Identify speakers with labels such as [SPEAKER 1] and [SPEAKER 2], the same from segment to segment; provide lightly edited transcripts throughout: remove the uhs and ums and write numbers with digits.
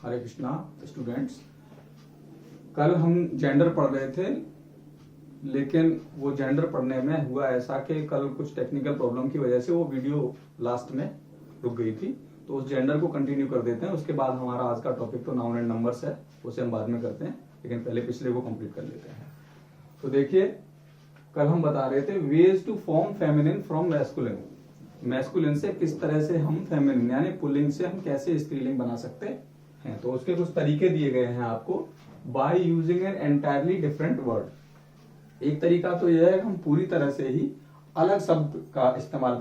[SPEAKER 1] हरे Krishna students. कल हम gender पढ़ रहे थे, लेकिन वो जेंडर पढ़ने में हुआ ऐसा कि कल कुछ टेक्निकल प्रॉब्लम की वजह से वो वीडियो लास्ट में रुक गई थी। तो उस जेंडर को कंटिन्यू कर देते हैं। उसके बाद हमारा आज का टॉपिक तो नाउन एंड नंबर्स है, उसे हम बाद में करते हैं, लेकिन पहले पिछले को कंप्लीट कर लेते हैं। तो देखिए, कल हम बता रहे थे ways to form feminine from masculine. Masculine से किस तरह से हम फेमिनिन यानी पुल्लिंग से हम कैसे स्त्रीलिंग बना सकते हैं। तो उसके कुछ तरीके दिए गए हैं आपको। By using an entirely different word. एक तरीका तो यह है कि हम पूरी तरह से ही अलग शब्द का इस्तेमाल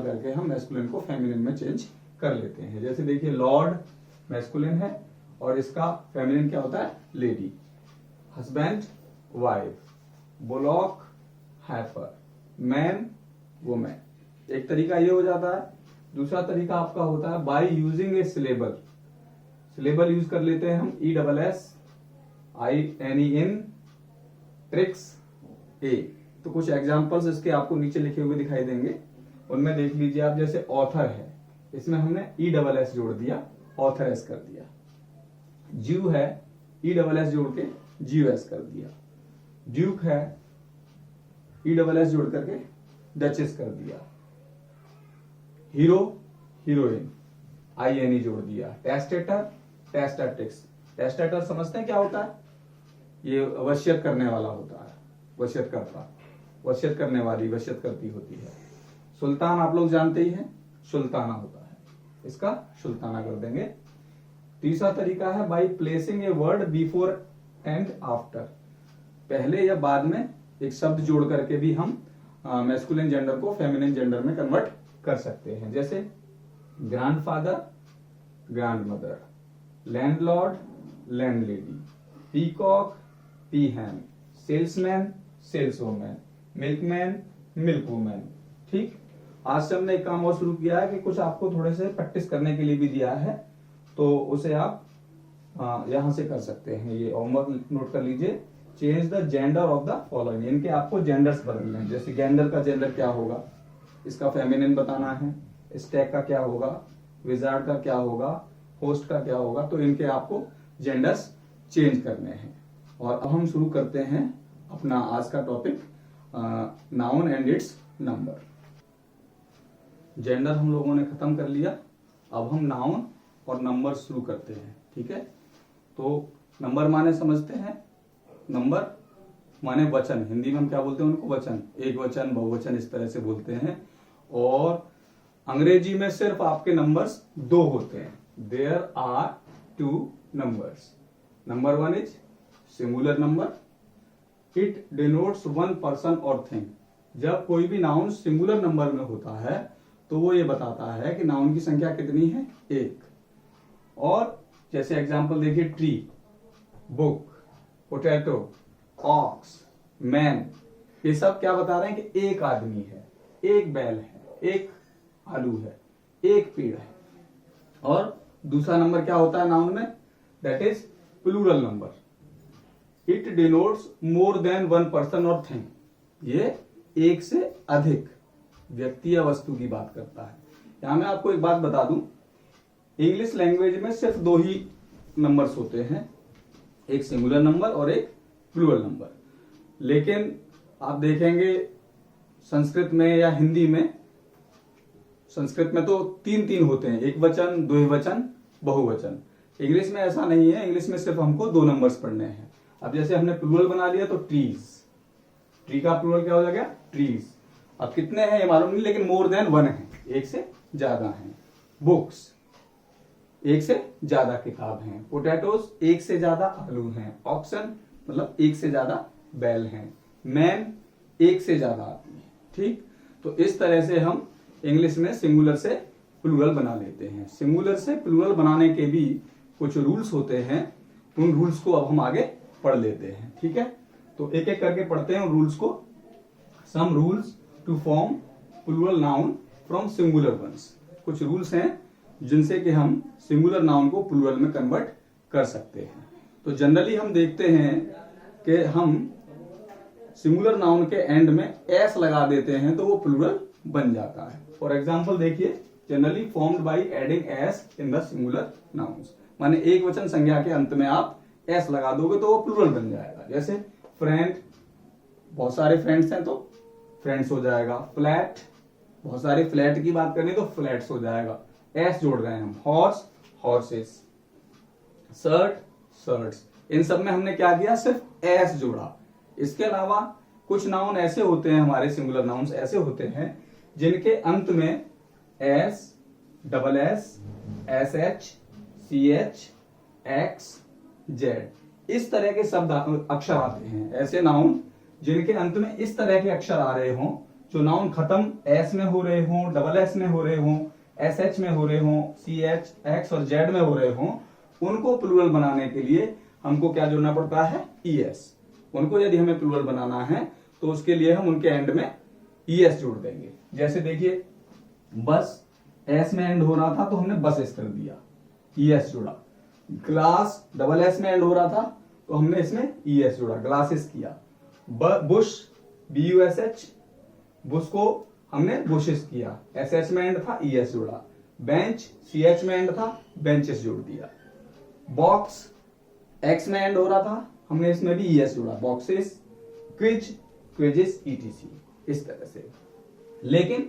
[SPEAKER 1] करके हम मैस्कुलिन को फेमिनिन में चेंज कर लेते हैं। जैसे देखिए, लॉर्ड मैस्कुलिन है और इसका फेमिनिन क्या होता है, lady. Husband wife, bullock heifer, man women. एक तरीका ये हो जाता है। दूसरा तरीका आपका होता है by using A syllable. Syllable use कर लेते हैं हम ESSINEN ट्रिक्स ए। तो कुछ एग्जांपल्स इसके आपको नीचे लिखे हुए दिखाई देंगे, उनमें देख लीजिए आप। जैसे ऑथर है, इसमें हमने ESS जोड़ दिया, ऑथरएस कर दिया। ज्यू है, ESS जोड़ के GUS कर दिया। ड्यूक है, ESS जोड़ करके डचेस कर दिया। हीरो, हीरोइन, INE जोड़ दिया। टेस्टेटर, टेस्टेटिक्स। टेस्टेटर समझते हैं क्या होता है? ये वशियत करने वाला होता है, वशियत करता, वशियत करने वाली, वशियत करती होती है। सुल्तान आप लोग जानते ही हैं, सुल्ताना होता है, इसका सुल्ताना कर देंगे। तीसरा तरीका है by placing a word before and after. पहले या बाद में एक शब्द जोड़ करके भी हम मैस्कुलिन जेंडर को फेमिनिन जेंडर में कन्वर्ट कर सकते हैं। जैसे grandfather, grandmother, landlord, landlady, peacock, peahen, salesman, saleswoman, milkman, milkwoman. ठीक, आज से हमने एक काम और शुरू किया है कि कुछ आपको थोड़े से प्रैक्टिस करने के लिए भी दिया है, तो उसे आप यहां से कर सकते हैं। ये होमवर्क नोट कर लीजिए। Change the gender of the following. इनके आपको जेंडर्स बदलने हैं। जैसे गेंडर का जेंडर क्या होगा, इसका फेमिनिन बताना है। स्टैक का क्या होगा, विजार्ड का क्या होगा, होस्ट का क्या होगा। तो इनके आपको जेंडर्स चेंज करने हैं। और अब हम शुरू करते हैं अपना आज का topic, noun and it's number. Gender हम लोगों ने खत्म कर लिया, अब हम नाउन और नंबर शुरू करते हैं। ठीक है, तो नंबर माने समझते हैं। नंबर माने वचन, हिंदी में हम क्या बोलते हैं उनको, वचन। एक वचन, बहुवचन, इस तरह से बोलते हैं। और अंग्रेजी में सिर्फ आपके नंबर्स दो होते हैं। There are 2 numbers. Number 1 is singular number, it denotes 1 person और थिंग। जब कोई भी नाउन सिंगुलर नंबर में होता है तो वो ये बताता है कि नाउन की संख्या कितनी है, 1। और जैसे एग्जांपल देखिए, tree, book, potato, ox, man, ये सब क्या बता रहे हैं कि एक आदमी है, एक बैल है, एक आलू है, एक पेड़ है। और दूसरा नंबर क्या होता है नाउन में, that is plural number. It denotes more than 1 person और थिंग। ये एक से अधिक व्यक्ति या वस्तु की बात करता है। यहां मैं आपको एक बात बता दूं, इंग्लिश लैंग्वेज में सिर्फ 2 ही नंबर्स होते हैं, एक सिंगुलर नंबर और एक प्लूरल नंबर। लेकिन आप देखेंगे संस्कृत में या हिंदी में, संस्कृत में तो 3 होते हैं, एक वचन, द्विवचन, बहुवचन। इंग्लिश में ऐसा नहीं है, इंग्लिश में सिर्फ हमको 2 नंबर्स पढ़ने हैं। अब जैसे हमने प्लूरल बना लिया तो ट्रीज, ट्री का प्लूरल क्या हो जाएगा, ट्रीज। अब कितने हैं ये मालूम नहीं, लेकिन मोर देन 1 है, एक से ज्यादा है। बुक्स, एक से ज्यादा किताब हैं। पोटैटोस, एक से ज्यादा आलू हैं। ऑक्सन मतलब एक से ज्यादा बैल हैं। मैन, एक से ज्यादा आदमी है। ठीक, तो इस तरह से हम इंग्लिश में सिंगुलर से प्लूरल बना लेते हैं। सिंगुलर से प्लूरल बनाने के भी कुछ रूल्स होते हैं, उन रूल्स को अब हम आगे पढ़ लेते हैं। ठीक है, तो एक एक करके पढ़ते हैं उन रूल्स को। Some rules to form plural noun from singular ones. कुछ रूल्स हैं जिनसे कि हम सिंगुलर नाउन को प्लूरल में कन्वर्ट कर सकते हैं। तो जनरली हम देखते हैं कि हम सिंगुलर नाउन के एंड में एस लगा देते हैं तो वो प्लूरल बन जाता है। फॉर एग्जाम्पल देखिए, generally formed by adding S in the singular nouns. माने एक वचन संज्ञा के अंत में आप एस लगा दोगे तो वो प्लूरल बन जाएगा। जैसे फ्रेंड, बहुत सारे फ्रेंड्स हैं तो फ्रेंड्स हो जाएगा। फ्लैट, बहुत सारे फ्लैट की बात करें तो फ्लैट्स हो जाएगा। एस जोड़ रहे हैं हम। Horse, horses. Shirt, shirts. इन सब में हमने क्या किया, सिर्फ एस जोड़ा। इसके अलावा कुछ नाउन ऐसे होते हैं, हमारे सिंगुलर नाउन्स ऐसे होते हैं जिनके अंत में S, double S, S H, C H, X, Z इस तरह के शब्द अक्षर आते हैं। ऐसे नाउन जिनके अंत में इस तरह के अक्षर आ रहे हों, जो नाउन खत्म एस में हो रहे हों, डबल एस में हो रहे हों, एस एच में हो रहे हों, सी एच, एक्स और जेड में हो रहे हों, उनको प्लूरल बनाने के लिए हमको क्या जोड़ना पड़ता है, ईएस। उनको यदि हमें प्लूरल बनाना है तो उसके लिए हम उनके एंड में ईएस जोड़ देंगे। जैसे देखिए, बस एस में एंड हो रहा था तो हमने बसेस कर दिया, ईएस जोड़ा। ग्लास डबल एस में एंड हो रहा था तो हमने इसमें ईएस जोड़ा, ग्लासेस किया। बुश, BUSH, बुश को हमने बुशेस किया, SH में एंड था, ES जोड़ा। बेंच, CH में एंड था, बेंचेस जोड़ दिया। बॉक्स, X में एंड हो रहा था, हमने इसमें भी ES जोड़ा, बॉक्सेस। क्विज, क्विजेस, ETC इस तरह से। लेकिन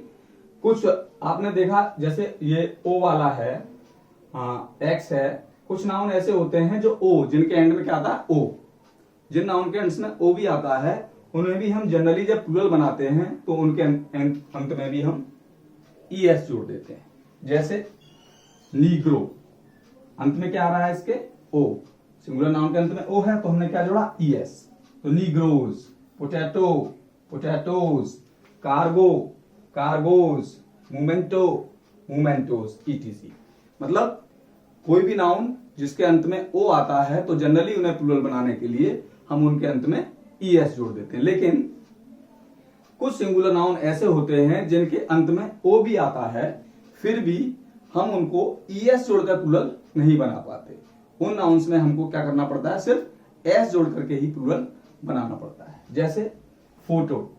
[SPEAKER 1] कुछ आपने देखा, जैसे ये O वाला है, X है, कुछ नाउन ऐसे होते हैं जो O, जिनके एंड में क्या आता है, O। जिन नाउन के एंड में O भी आता है उन्हें भी हम जनरली जब प्लूरल बनाते हैं तो उनके अंत में भी हम ES जोड़ देते हैं। जैसे नीग्रो, अंत में क्या आ रहा है इसके, O। सिंगुलर नाउन के अंत में O है तो हमने क्या जोड़ा, ES। तो Negroes. Potato, potatoes. Cargo, cargoes. Memento, mementos, ETC। मतलब कोई भी नाउन जिसके अंत में O आता है तो जनरली उन्हें प्लूरल बनाने के लिए हम उनके अंत में ES जोड़ देते हैं। लेकिन कुछ सिंगुलर नाउन ऐसे होते हैं जिनके अंत में O भी आता है, फिर भी हम उनको ES जोड़कर प्लूरल नहीं बना पाते। उन नाउन्स में हमको क्या करना पड़ता है, सिर्फ S जोड़ करके ही प्लूरल बनाना पड़ता है। जैसे फोटो,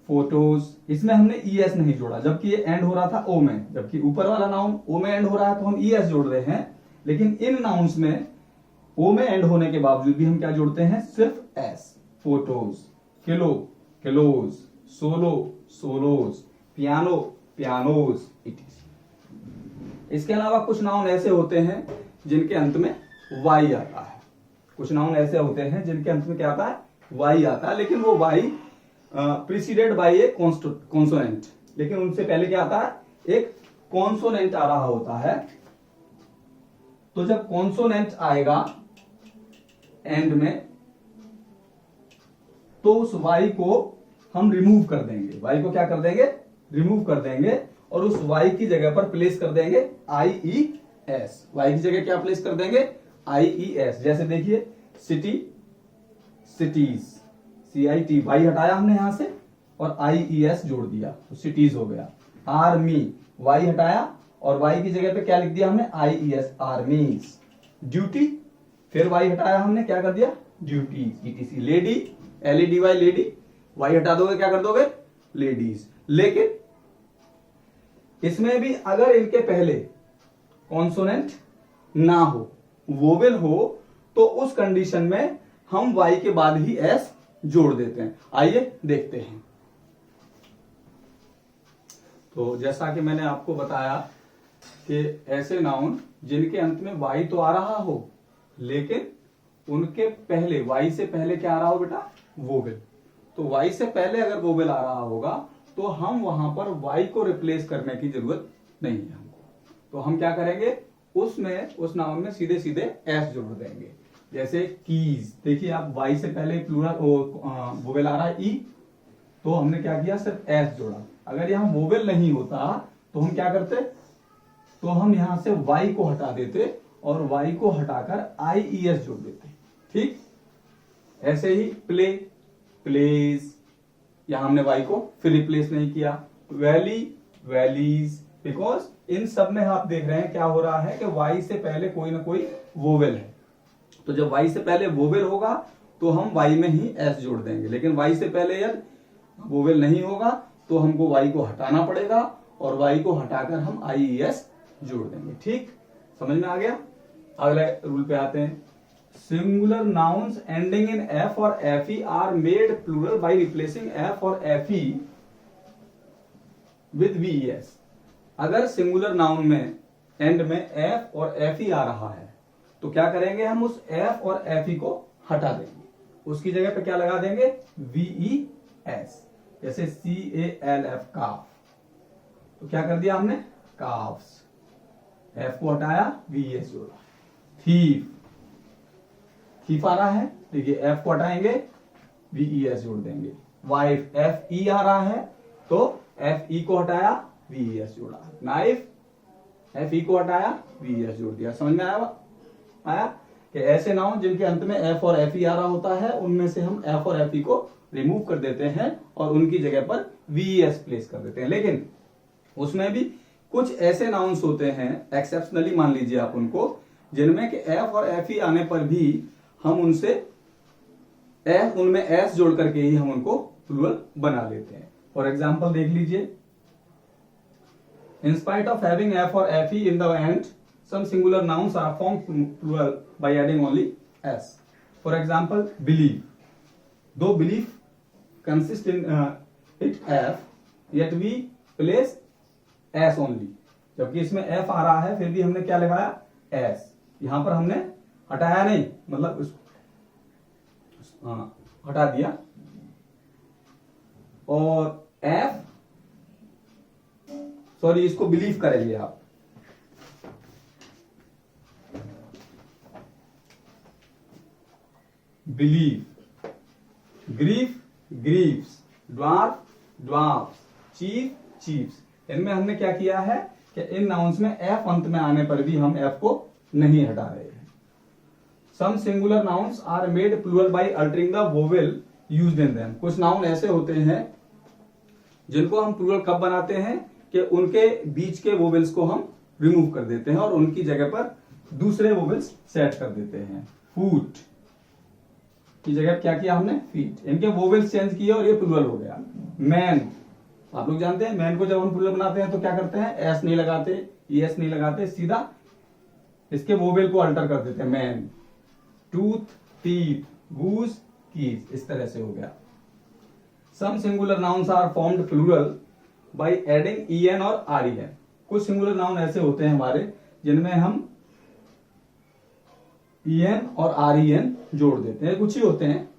[SPEAKER 1] फोटोज, इसमें हमने ES नहीं जोड़ा जबकि ये एंड हो रहा था O में, जबकि ऊपर वाला नाउन O में एंड हो रहा है तो हम ES जोड़ रहे हैं। लेकिन इन नाउन्स में O में एंड होने के बावजूद भी हम क्या जोड़ते हैं, सिर्फ S। Photos, kilo, kilos, solo, swallows, piano, pianos, etc। इसके अलावा कुछ नाउन ऐसे होते हैं जिनके अंत में Y आता है। कुछ नाउन ऐसे होते हैं जिनके अंत में क्या आता है, Y आता है, लेकिन वो Y प्रीसीडेड बाय ए कॉन्सोनेंट। लेकिन उनसे पहले क्या आता है, एक कॉन्सोनेंट आ रहा होता है। तो जब कॉन्सोनेंट आएगा एंड में तो उस Y को हम रिमूव कर देंगे। Y को क्या कर देंगे, रिमूव कर देंगे और उस Y की जगह पर प्लेस कर देंगे IES। Y की जगह क्या प्लेस कर देंगे, IES। जैसे देखिए, सिटी, सिटीज, CIT, Y हटाया हमने यहां से और IES जोड़ दिया तो सिटीज हो गया। आर्मी, Y हटाया और Y की जगह पे क्या लिख दिया हमने, IES, आर्मीज। ड्यूटी, फिर Y हटाया हमने, क्या कर दिया, duties, ETC। Lady, LEDY, lady, Y हटा दोगे क्या कर दोगे, लेडीज। लेकिन इसमें भी अगर इनके पहले कॉन्सोनेंट ना हो, वोवेल हो, तो उस कंडीशन में हम Y के बाद ही S जोड़ देते हैं। आइए देखते हैं। तो जैसा कि मैंने आपको बताया कि ऐसे नाउन जिनके अंत में Y तो आ रहा हो लेकिन उनके पहले, Y से पहले क्या आ रहा हो बेटा, वोवेल। तो Y से पहले अगर वोवेल आ रहा होगा तो हम वहां पर Y को रिप्लेस करने की जरूरत नहीं है हमको। तो हम क्या करेंगे, उसमें, उस नाउन में सीधे सीधे S जोड़ देंगे। जैसे कीज, देखिए आप Y से पहले प्लूरल वोवेल आ रहा है E, तो हमने क्या किया, सिर्फ S जोड़ा। अगर यहाँ वोवेल नहीं होता तो हम क्या करते, तो हम यहां से Y को हटा देते और Y को हटाकर IES जोड़ देते। ठीक, ऐसे ही प्ले, प्लेज, यहां हमने Y को फिर रिप्लेस नहीं किया। वैली, वैलीज, बिकॉज इन सब में आप देख रहे हैं क्या हो रहा है कि Y से पहले कोई ना कोई वोवेल है। तो जब Y से पहले वोवेल होगा तो हम Y में ही S जोड़ देंगे। लेकिन Y से पहले यदि वोवेल नहीं होगा तो हमको Y को हटाना पड़ेगा और वाई को हटाकर हम IES जोड़ देंगे। ठीक, समझ में आ गया। अगले रूल पे आते हैं। Singular nouns ending in F और FE are made plural by replacing F और FE विद VES। अगर सिंगुलर नाउन में एंड में एफ और FE आ रहा है तो क्या करेंगे, हम उस एफ और FE को हटा देंगे, उसकी जगह पे क्या लगा देंगे, VES। जैसे CALF काफ, तो क्या कर दिया हमने, काफ्स, एफ को हटाया, VES जोड़ा। थीफ, थीफ आ रहा है, देखिए एफ को हटाएंगे, VES जोड़ देंगे। वाइफ, FE आ रहा है तो FE को हटाया, VES जोड़ा। नाइफ, FE को हटाया, VES जोड़ दिया। समझ में आया कि ऐसे नाउन जिनके अंत में एफ और FE आ रहा होता है उनमें से हम एफ और FE को रिमूव कर देते हैं और उनकी जगह पर VES प्लेस कर देते हैं। लेकिन उसमें भी कुछ ऐसे नाउन्स होते हैं, एक्सेप्शनली मान लीजिए आप उनको, जिनमें कि एफ और FE आने पर भी हम उनसे उनमें एस जोड़ करके ही हम उनको प्लूरल बना लेते हैं। फॉर एग्जाम्पल देख लीजिए, in spite of having F और FE in the end some singular nouns are form plural by adding only S. For example believe, though belief consist in it F yet we place S only, जबकि इसमें F आ रहा है फिर भी हमने क्या लगाया, एस। यहां पर हमने हटाया नहीं, मतलब हटा दिया। और एफ, सॉरी इसको बिलीव करेंगे आप, believe, grief, Greaves, dwarf, dwarfs, chief, chiefs. इनमें हमने क्या किया है कि इन नाउन्स में एफ अंत में आने पर भी हम एफ को नहीं हटा रहे हैं। Some singular nouns are made plural by altering the vowel used in them. कुछ नाउन ऐसे होते हैं जिनको हम प्लूरल कब बनाते हैं कि उनके बीच के वोवेल्स को हम रिमूव कर देते हैं और उनकी जगह पर दूसरे वोवेल्स सेट कर देते हैं। फूट की जगह क्या किया हमने, फीट। इनके वोवेल्स चेंज किए और ये प्लूरल हो गया। मैन, आप लोग जानते हैं मैन को जब हम प्लूरल बनाते हैं तो क्या करते हैं, एस नहीं लगाते, ES नहीं लगाते, सीधा इसके वोवेल को अल्टर कर देते हैं, man. Tooth, teeth, goose, geese, इस तरह से हो गया। Some singular nouns are formed plural by adding EN और REN। कुछ सिंगुलर नाउन ऐसे होते हैं हमारे जिनमें हम EN और REN जोड़ देते हैं। कुछ ही होते हैं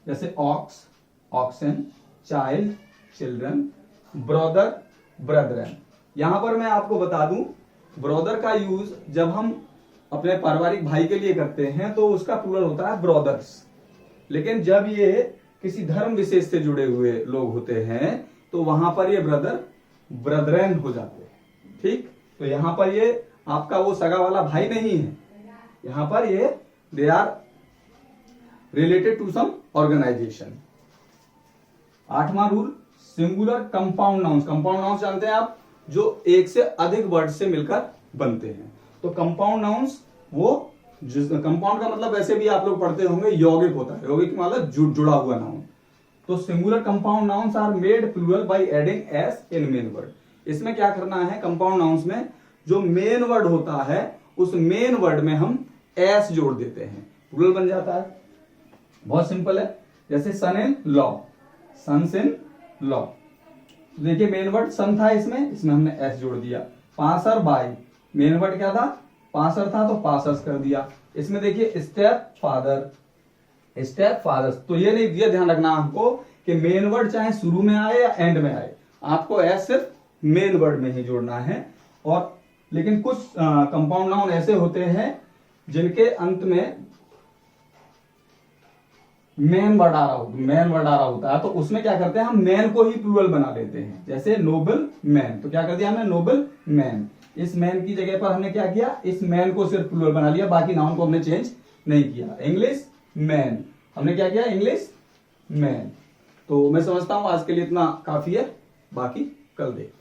[SPEAKER 1] जैसे ox, oxen, child, children, brother, brethren. यहां पर मैं आपको बता दूं, ब्रदर का यूज जब हम अपने पारिवारिक भाई के लिए करते हैं तो उसका प्लूरल होता है ब्रदर्स, लेकिन जब ये किसी धर्म विशेष से जुड़े हुए लोग होते हैं तो वहां पर ये ब्रदर, ब्रदरन हो जाते हैं। ठीक, तो यहां पर ये आपका वो सगा वाला भाई नहीं है, यहां पर ये they are related to some organisation. 8वां rule, singular compound nouns. Compound nouns जानते हैं आप, जो एक से अधिक वर्ड से मिलकर बनते हैं। तो कंपाउंड नाउन्स वो, कंपाउंड का मतलब वैसे भी आप लोग पढ़ते होंगे यौगिक होता है, यौगिक मतलब जुड़ा हुआ नाउन। तो singular compound nouns are made plural by adding S in main word. इसमें क्या करना है, कंपाउंड नाउन्स में जो मेन वर्ड होता है उस मेन वर्ड में हम एस जोड़ देते हैं, प्लूरल बन जाता है। बहुत सिंपल है, जैसे son in law, sons in law. देखिए मेन वर्ड सन था, इसमें हमने एस जोड़ दिया। पासर बाई, मेन वर्ड क्या था, पासर था तो पासर्स कर दिया। इसमें देखिए स्टेप फादर, स्टेप फादर्स। तो ये ध्यान रखना आपको कि मेन वर्ड चाहे शुरू में आए या एंड में आए, आपको एस सिर्फ मेन वर्ड में ही जोड़ना है। और लेकिन कुछ कंपाउंड नाउन ऐसे होते हैं जिनके अंत में मैन वर्ड आ रहा होता है, तो उसमें क्या करते हैं, हम मैन को ही प्लूरल बना लेते हैं। जैसे नोबल मैन, तो क्या कर दिया हमने, नोबल मैन। इस मैन की जगह पर हमने क्या किया, इस मैन को सिर्फ प्लूरल बना लिया, बाकी नाउन को हमने चेंज नहीं किया। इंग्लिश मैन, हमने क्या किया, इंग्लिश मैन। तो मैं समझता हूं आज के लिए इतना काफी है, बाकी कल देखते हैं।